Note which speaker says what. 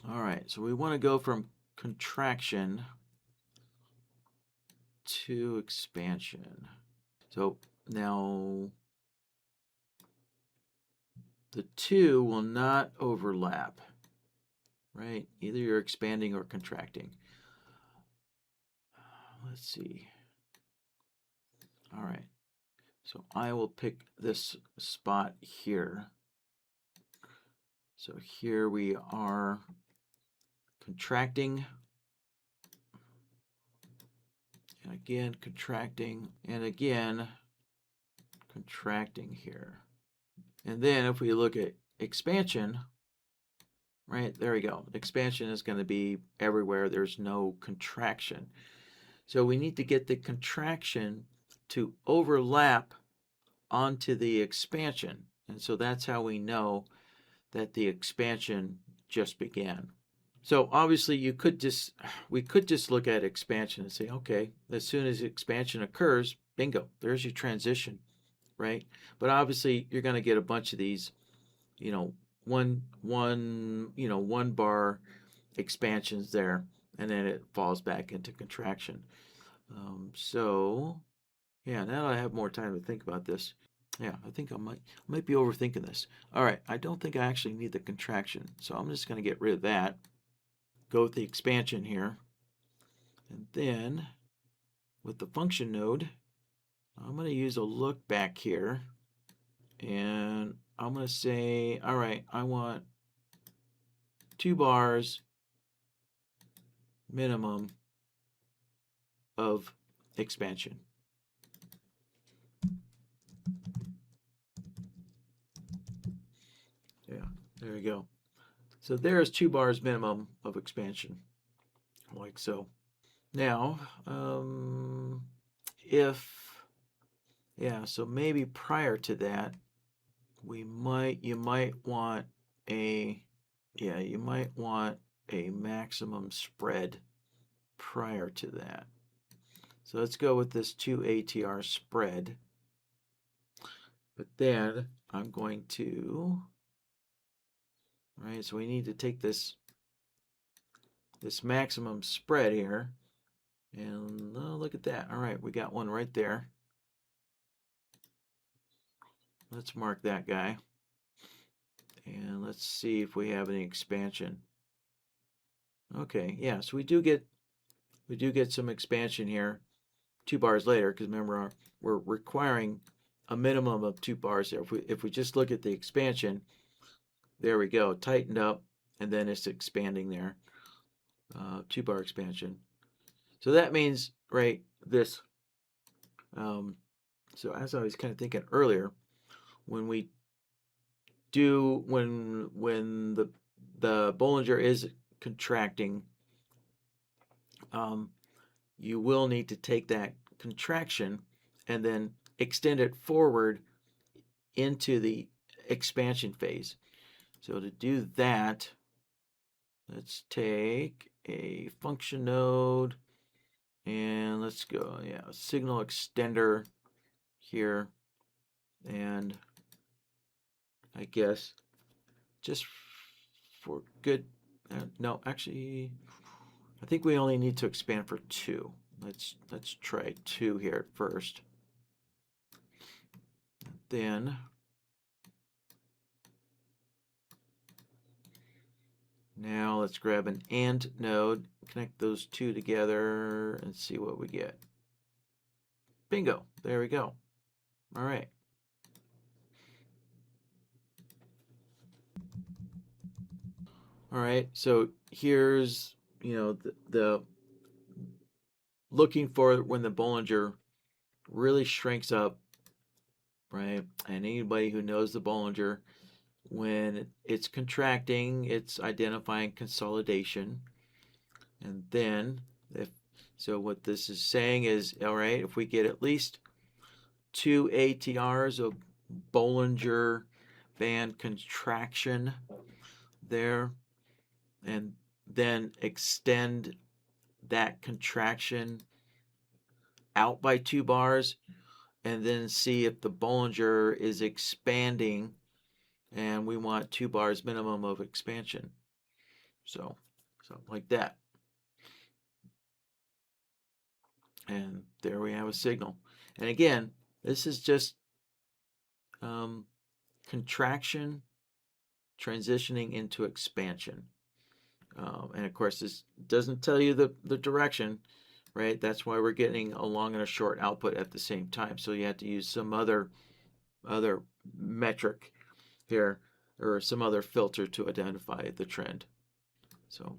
Speaker 1: All right, so we want to go from contraction to expansion. So now the two will not overlap, right? Either you're expanding or contracting. Let's see. All right, so I will pick this spot here. So here we are contracting, and again contracting, and again contracting here. And then if we look at expansion, right, there we go. Expansion is going to be everywhere. There's no contraction. So we need to get the contraction to overlap onto the expansion. And so that's how we know that the expansion just began. So obviously we could just look at expansion and say, okay, as soon as expansion occurs, bingo, there's your transition, right? But obviously you're going to get a bunch of these, one bar expansions there, and then it falls back into contraction. So yeah, now that I have more time to think about this, yeah, I think I might be overthinking this. All right, I don't think I actually need the contraction, so I'm just going to get rid of that. Go with the expansion here, and then with the function node, I'm going to use a look back here, and I'm going to say, all right, I want 2 bars minimum of expansion. Yeah, there we go. So there's 2 bars minimum of expansion, like so. Now, so maybe prior to that, you might want a maximum spread prior to that. So let's go with this 2 ATR spread. But then I'm going to, right, so we need to take this maximum spread here, and look at that. All right, we got one right there. Let's mark that guy, and let's see if we have any expansion. Okay, yeah, so we do get some expansion here 2 bars later, because remember we're requiring a minimum of 2 bars there. If we just look at the expansion, there we go, tightened up, and then it's expanding there. 2 bar expansion. So that means, right, this. So as I was kind of thinking earlier, when we do when the Bollinger is contracting, you will need to take that contraction and then extend it forward into the expansion phase. So to do that, let's take a function node and let's go, signal extender here, and I guess just for good, no, actually, I think we only need to expand for 2. Let's try 2 here at first. Then now let's grab an AND node, connect those 2 together, and see what we get. Bingo, there we go. All right. All right, so here's, the looking for when the Bollinger really shrinks up, right? And anybody who knows the Bollinger, when it's contracting, it's identifying consolidation. And then, so what this is saying is, all right, if we get at least 2 ATRs of Bollinger band contraction there, and then extend that contraction out by 2 bars, and then see if the Bollinger is expanding, and we want 2 bars minimum of expansion. So like that. And there we have a signal. And again, this is just contraction transitioning into expansion. And of course, this doesn't tell you the direction, right? That's why we're getting a long and a short output at the same time. So you have to use some other metric here or some other filter to identify the trend. So